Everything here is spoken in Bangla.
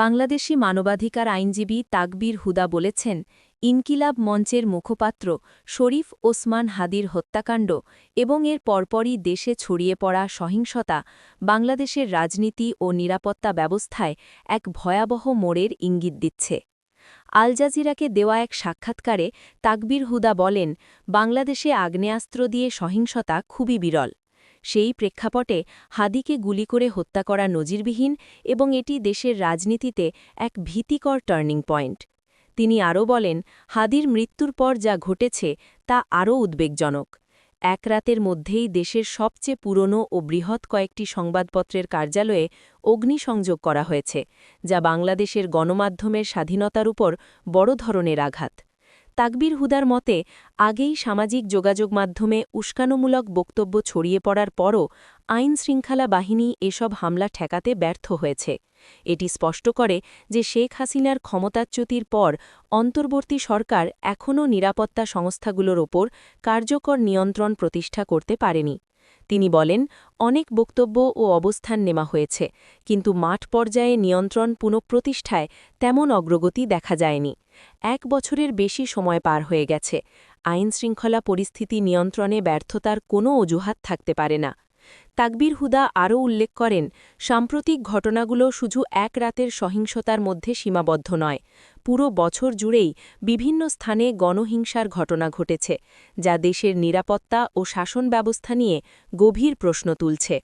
বাংলাদেশি মানবাধিকার আইনজীবী তাকবীর হুদা বলেছেন, ইনকিলাব মঞ্চের মুখপাত্র শরীফ ওসমান হাদির হত্যাকাণ্ড এবং এর পরপরই দেশে ছড়িয়ে পড়া সহিংসতা বাংলাদেশের রাজনীতি ও নিরাপত্তা ব্যবস্থায় এক ভয়াবহ মোড়ের ইঙ্গিত দিচ্ছে। আল জাজিরাকে দেওয়া এক সাক্ষাৎকারে তাকবীর হুদা বলেন, বাংলাদেশে আগ্নেয়াস্ত্র দিয়ে সহিংসতা খুবই বিরল। সেই প্রেক্ষাপটে হাদিকে গুলি করে হত্যা করা নজিরবিহীন এবং এটি দেশের রাজনীতিতে এক ভীতিকর টার্নিং পয়েন্ট। তিনি আরও বলেন, হাদির মৃত্যুর পর যা ঘটেছে তা আরও উদ্বেগজনক। এক রাতের মধ্যেই দেশের সবচেয়ে পুরনো ও বৃহৎ কয়েকটি সংবাদপত্রের কার্যালয়ে অগ্নিসংযোগ করা হয়েছে, যা বাংলাদেশের গণমাধ্যমের স্বাধীনতার উপর বড় ধরনের আঘাত। তাকবীর হুদার মতে, আগেই সামাজিক যোগাযোগ মাধ্যমে উস্কানোমূলক বক্তব্য ছড়িয়ে পড়ার পরও আইন-শৃঙ্খলা বাহিনী এসব হামলা ঠেকাতে ব্যর্থ হয়েছে। এটি স্পষ্ট করে যে শেখ হাসিনার ক্ষমতাচ্যুতির পর অন্তর্বর্তী সরকার এখনও নিরাপত্তা সংস্থাগুলোর ওপর কার্যকর নিয়ন্ত্রণ প্রতিষ্ঠা করতে পারেনি। তিনি বলেন, অনেক বক্তব্য ও অবস্থান নেওয়া হয়েছে, কিন্তু মাঠ পর্যায়ে নিয়ন্ত্রণ পুনঃপ্রতিষ্ঠায় তেমন অগ্রগতি দেখা যায়নি। 1 বছরের বেশি সময় পার হয়ে গেছে। আইনশৃঙ্খলা পরিস্থিতি নিয়ন্ত্রণে ব্যর্থতার কোনো অজুহাত থাকতে পারে না। তাকবীর হুদা আরও উল্লেখ করেন, সাম্প্রতিক ঘটনাগুলো শুধু এক রাতের সহিংসতার মধ্যে সীমাবদ্ধ নয়, পুরো বছর জুড়েই বিভিন্ন স্থানে গণহিংসার ঘটনা ঘটেছে, যা দেশের নিরাপত্তা ও শাসন ব্যবস্থা নিয়ে গভীর প্রশ্ন তুলছে।